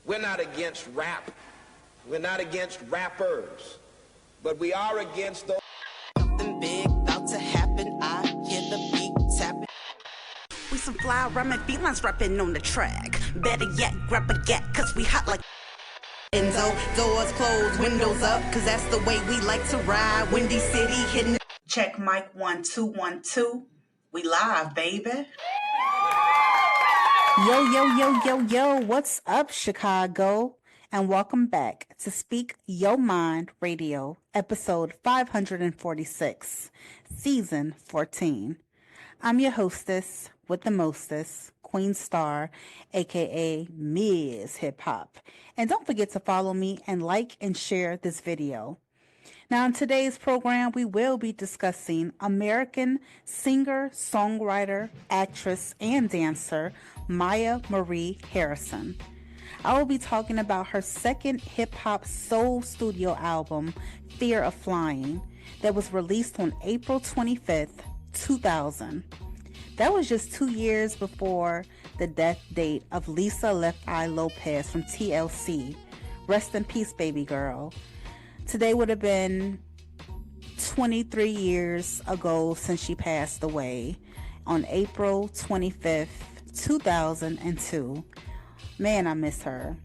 We're not against rap. We're not against rappers. But we are against those. Something big about to happen. I hear the beat tapping. We some fly rhyming felines rapping on the track. Better yet, grab a gat, cause we hot like Enzo. Doors closed, windows up, cause that's the way we like to ride. Windy City hitting. Check mic 1 2 1 2. We live, baby. Yo, what's up, Chicago? And welcome back to Speak Your Mind Radio, episode 546, season 14. I'm your hostess with the mostest, Queen Star, aka Ms. Hip Hop. And don't forget to follow me and like and share this video. Now, in today's program, we will be discussing American singer, songwriter, actress, and dancer, Maya Marie Harrison. I will be talking about her second hip-hop soul studio album, Fear of Flying, that was released on April 25th, 2000. That was just 2 years before the death date of Lisa Left Eye Lopez from TLC. Rest in peace, baby girl. Today would have been 23 years ago since she passed away on April 25th, 2002. Man, I miss her.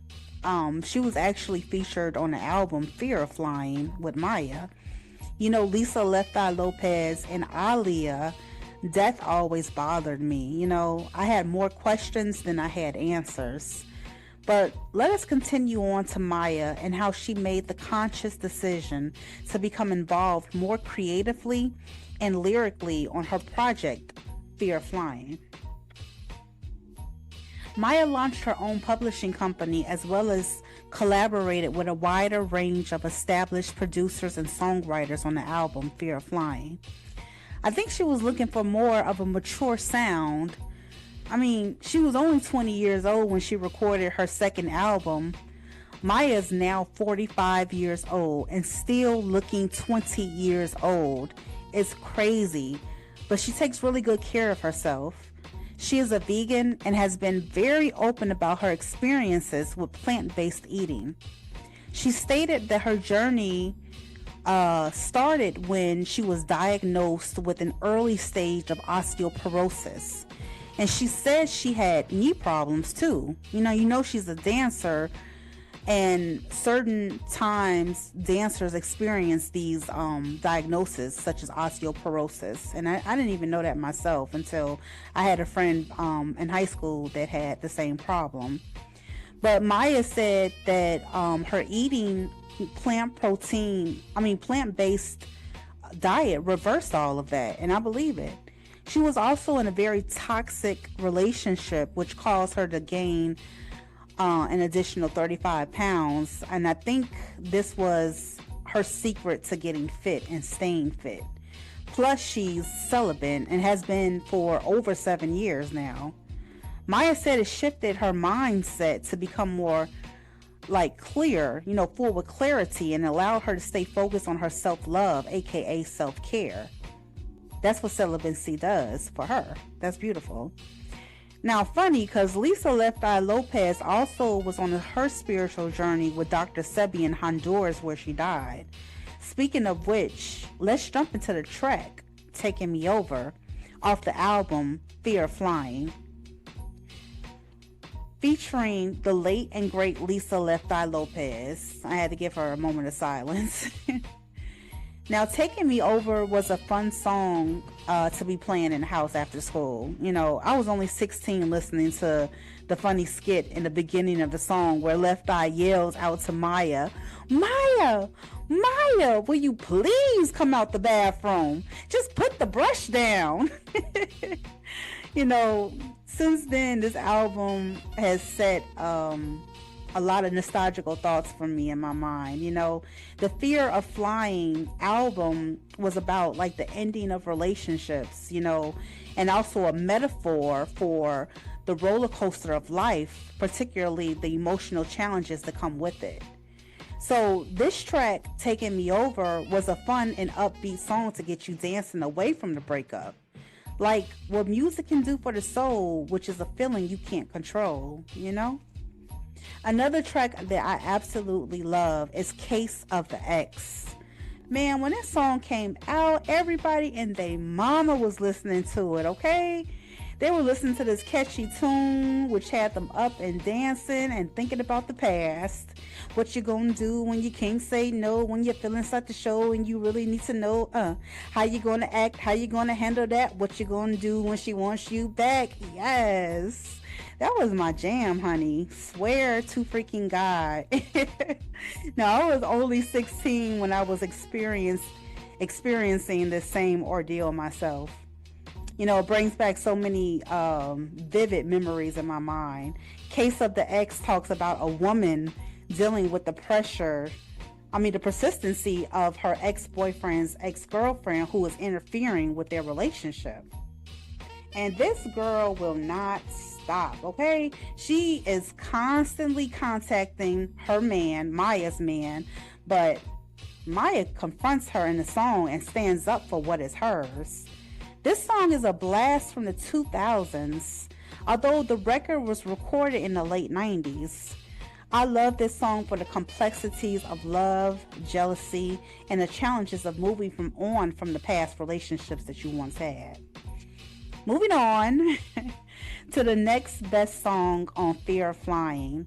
She was actually featured on the album Fear of Flying with Maya. You know, Lisa Left Eye Lopez and Aaliyah, death always bothered me. You know, I had more questions than I had answers. But let us continue on to Maya and how she made the conscious decision to become involved more creatively and lyrically on her project, Fear of Flying. Maya launched her own publishing company as well as collaborated with a wider range of established producers and songwriters on the album Fear of Flying. I think she was looking for more of a mature sound. I mean, she was only 20 years old when she recorded her second album. Maya's now 45 years old and still looking 20 years old. It's crazy, but she takes really good care of herself. She is a vegan and has been very open about her experiences with plant-based eating. She stated that her journey started when she was diagnosed with an early stage of osteoporosis. And she said she had knee problems too. You know she's a dancer, and certain times dancers experience these diagnoses such as osteoporosis. And I didn't even know that myself until I had a friend in high school that had the same problem. But Maya said that her eating plant-based diet reversed all of that, and I believe it. She was also in a very toxic relationship, which caused her to gain an additional 35 pounds. And I think this was her secret to getting fit and staying fit. Plus, she's celibate and has been for over 7 years now. Maya said it shifted her mindset to become more clear, full with clarity, and allowed her to stay focused on her self-love, aka self-care. That's what celibacy does for her. That's beautiful. Now, funny, because Lisa Left Eye Lopez also was on her spiritual journey with Dr. Sebi in Honduras, where she died. Speaking of which, let's jump into the track, Taking Me Over, off the album Fear of Flying, featuring the late and great Lisa Left Eye Lopez. I had to give her a moment of silence. Now, Taking Me Over was a fun song to be playing in the house after school. I was only 16 listening to the funny skit in the beginning of the song where Left Eye yells out to Maya, Maya, will you please come out the bathroom? Just put the brush down. Since then, this album has set a lot of nostalgical thoughts for me in my mind. The Fear of Flying album was about the ending of relationships, and also a metaphor for the roller coaster of life, particularly the emotional challenges that come with it. So this track, Taking Me Over, was a fun and upbeat song to get you dancing away from the breakup. Like what music can do for the soul, which is a feeling you can't control, Another track that I absolutely love is Case of the X. Man, when this song came out, everybody and their mama was listening to it, okay? They were listening to this catchy tune, which had them up and dancing and thinking about the past. What you gonna do when you can't say no, when you're feeling such a show and you really need to know, how you gonna act, how you gonna handle that, what you gonna do when she wants you back. Yes. That was my jam, honey. Swear to freaking God. Now, I was only 16 when I was experiencing this same ordeal myself. You know, it brings back so many vivid memories in my mind. Case of the X talks about a woman dealing with the persistency of her ex-boyfriend's ex-girlfriend who is interfering with their relationship. And this girl will not stop, okay? She is constantly contacting her man, Maya's man, but Maya confronts her in the song and stands up for what is hers. This song is a blast from the 2000s, although the record was recorded in the late 90s. I love this song for the complexities of love, jealousy, and the challenges of moving from the past relationships that you once had. Moving on to the next best song on Fear of Flying.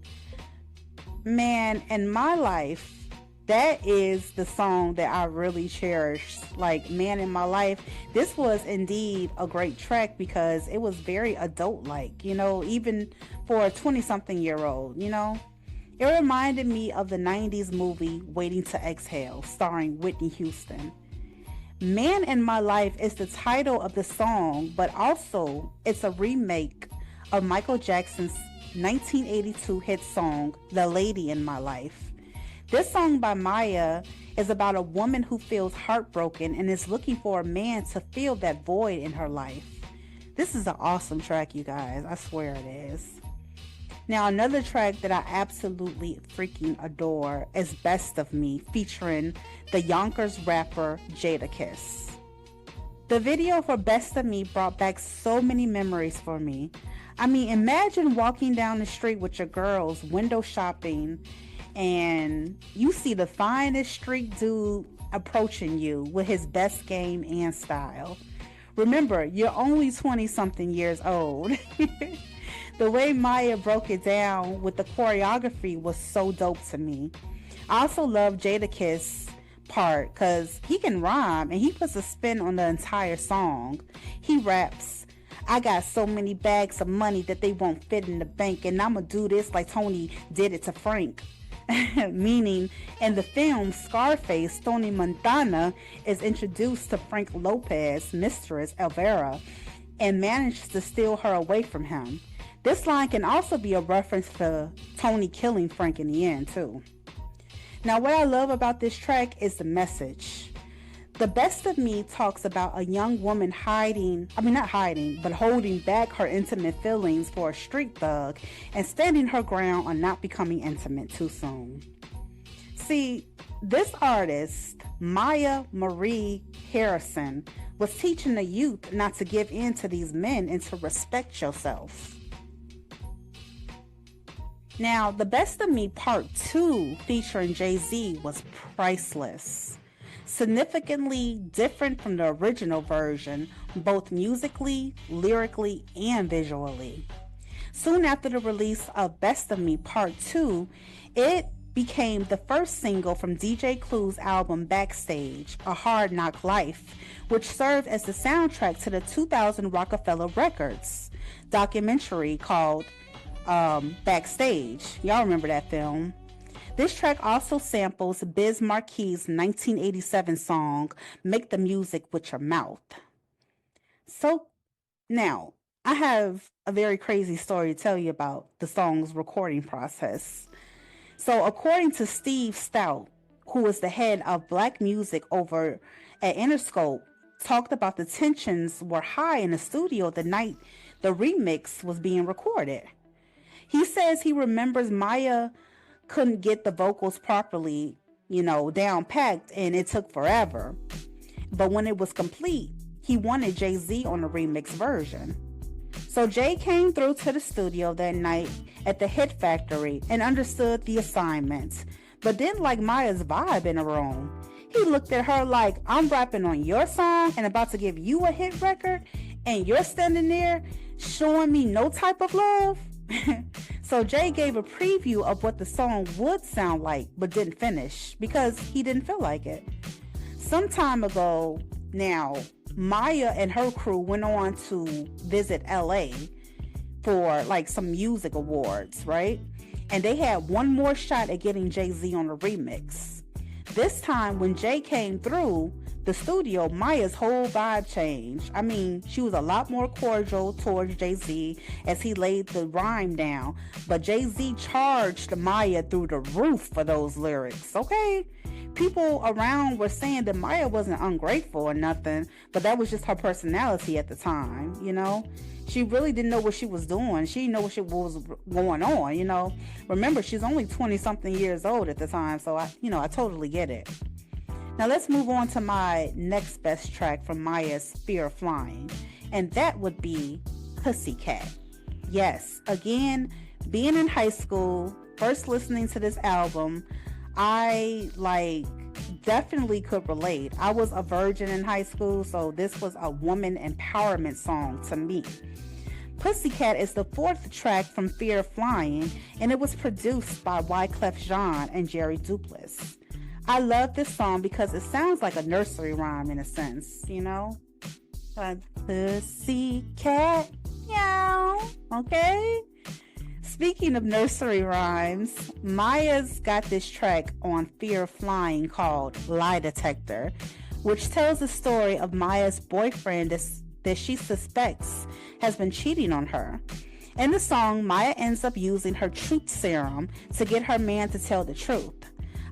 Man, in my life, that is the song that I really cherish. Like, man, in my life, this was indeed a great track because it was very adult-like, you know, even for a 20-something-year-old, you know. It reminded me of the 90s movie Waiting to Exhale, starring Whitney Houston. Man in My Life is the title of the song, but also it's a remake of Michael Jackson's 1982 hit song, The Lady in My Life. This song by Maya is about a woman who feels heartbroken and is looking for a man to fill that void in her life. This is an awesome track, you guys. I swear it is. Now, another track that I absolutely freaking adore is Best of Me, featuring the Yonkers rapper Jadakiss. The video for Best of Me brought back so many memories for me. I mean, imagine walking down the street with your girls window shopping and you see the finest street dude approaching you with his best game and style. Remember, you're only 20-something years old. The way Maya broke it down with the choreography was so dope to me. I also love Jadakiss part because he can rhyme and he puts a spin on the entire song. He raps, "I got so many bags of money that they won't fit in the bank, and I'ma do this like Tony did it to Frank." Meaning, in the film Scarface, Tony Montana is introduced to Frank Lopez's mistress, Elvira, and manages to steal her away from him. This line can also be a reference to Tony killing Frank in the end, too. Now, what I love about this track is the message. The Best of Me talks about a young woman holding back her intimate feelings for a street thug and standing her ground on not becoming intimate too soon. See, this artist, Maya Marie Harrison, was teaching the youth not to give in to these men and to respect yourself. Now, The Best of Me Part 2 featuring Jay-Z was priceless. Significantly different from the original version, both musically, lyrically, and visually. Soon after the release of Best of Me Part 2, it became the first single from DJ Clue's album Backstage, A Hard Knock Life, which served as the soundtrack to the 2000 Rockefeller Records documentary called Backstage. Y'all remember that film? This track also samples Biz Marquis' 1987 song, Make the Music with Your Mouth. So, now, I have a very crazy story to tell you about the song's recording process. So, according to Steve Stout, who is the head of Black Music over at Interscope, talked about the tensions were high in the studio the night the remix was being recorded. He says he remembers Maya couldn't get the vocals properly, down packed, and it took forever. But when it was complete, he wanted Jay-Z on the remix version. So Jay came through to the studio that night at the Hit Factory and understood the assignment, but didn't like Maya's vibe in the room. He looked at her like, I'm rapping on your song and about to give you a hit record, and you're standing there showing me no type of love? So Jay gave a preview of what the song would sound like, but didn't finish because he didn't feel like it. Some time ago now, Maya and her crew went on to visit LA for like some music awards, right? And they had one more shot at getting Jay-Z on a remix. This time when Jay came through the studio, Maya's whole vibe changed. I mean, she was a lot more cordial towards Jay-Z as he laid the rhyme down, but Jay-Z charged Maya through the roof for those lyrics, okay? People around were saying that Maya wasn't ungrateful or nothing, but that was just her personality at the time, you know? She really didn't know what she was doing. She didn't know what was going on, you know? Remember, she's only 20-something years old at the time, so I totally get it. Now let's move on to my next best track from Maya's Fear of Flying, and that would be Pussycat. Yes, again, being in high school, first listening to this album, I definitely could relate. I was a virgin in high school, so this was a woman empowerment song to me. Pussycat is the fourth track from Fear of Flying, and it was produced by Wyclef Jean and Jerry Duplass. I love this song because it sounds like a nursery rhyme in a sense, you know? Pussycat, meow, okay? Speaking of nursery rhymes, Maya's got this track on Fear of Flying called Lie Detector, which tells the story of Maya's boyfriend that she suspects has been cheating on her. In the song, Maya ends up using her truth serum to get her man to tell the truth.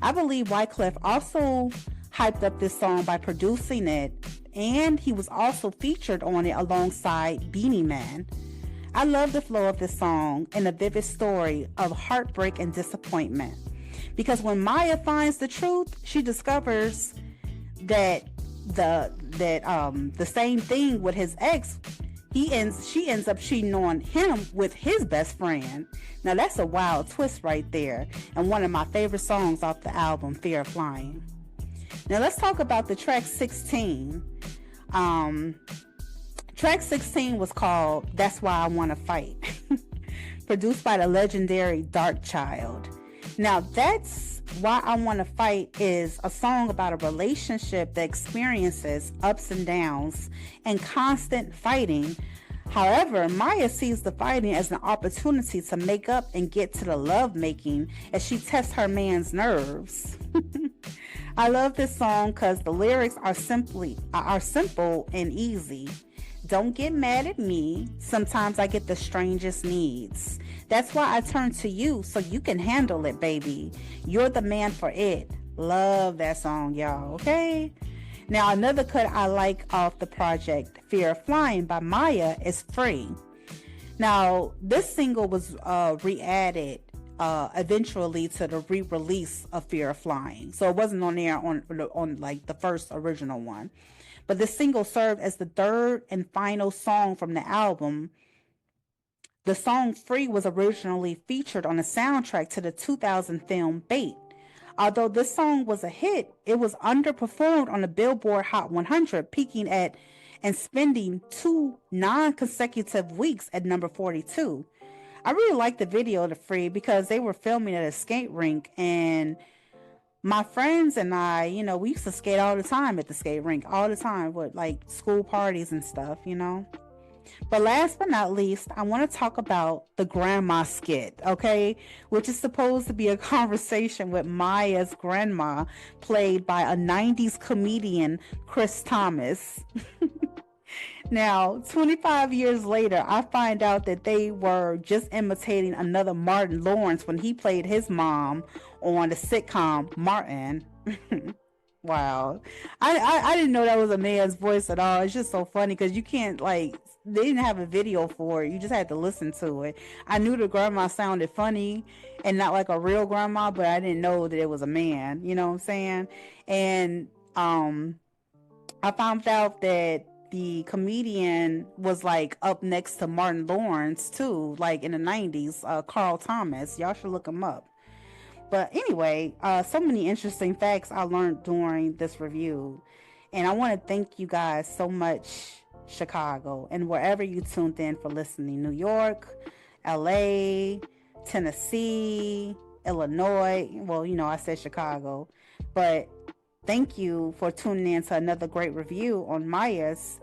I believe Wyclef also hyped up this song by producing it, and he was also featured on it alongside Beanie Man. I love the flow of this song and the vivid story of heartbreak and disappointment, because when Maya finds the truth, she discovers that the same thing with his ex. She ends up cheating on him with his best friend. Now that's a wild twist right there, and one of my favorite songs off the album Fear of Flying. Now let's talk about the track 16. Track 16 was called That's Why I Wanna Fight, produced by the legendary Darkchild. Now That's Why I Wanna Fight is a song about a relationship that experiences ups and downs and constant fighting. However, Maya sees the fighting as an opportunity to make up and get to the love making as she tests her man's nerves. I love this song because the lyrics are simple and easy. Don't get mad at me. Sometimes I get the strangest needs. That's why I turn to you so you can handle it, baby. You're the man for it. Love that song, y'all, okay? Now, another cut I like off the project, Fear of Flying by Maya, is Free. Now, this single was re-added eventually to the re-release of Fear of Flying. So it wasn't on there on like the first original one. But this single served as the third and final song from the album. The song Free was originally featured on the soundtrack to the 2000 film Bait. Although this song was a hit, it was underperformed on the Billboard Hot 100, peaking at and spending 2 non-consecutive weeks at number 42. I really liked the video to Free because they were filming at a skate rink, and my friends and I, you know, we used to skate all the time at the skate rink, all the time with like school parties and stuff, you know. But last but not least, I want to talk about the grandma skit, okay? Which is supposed to be a conversation with Maya's grandma, played by a 90s comedian, Chris Thomas. Now, 25 years later, I find out that they were just imitating another Martin Lawrence when he played his mom on the sitcom Martin. Wow. I didn't know that was a man's voice at all. It's just so funny because you can't, like, they didn't have a video for it. You just had to listen to it. I knew the grandma sounded funny and not like a real grandma, but I didn't know that it was a man. You know what I'm saying? And I found out that the comedian was like up next to Martin Lawrence too, like in the 90s. Carl Thomas, y'all should look him up. But anyway, so many interesting facts I learned during this review, and I want to thank you guys so much, Chicago, and wherever you tuned in for listening. New York, LA, Tennessee, Illinois. Well, you know, I said Chicago, but thank you for tuning in to another great review on Maya's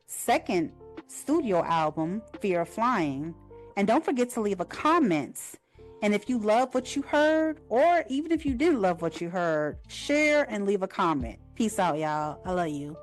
second studio album, Fear of Flying. And don't forget to leave a comment. And if you love what you heard, or even if you didn't love what you heard, share and leave a comment. Peace out, y'all. I love you.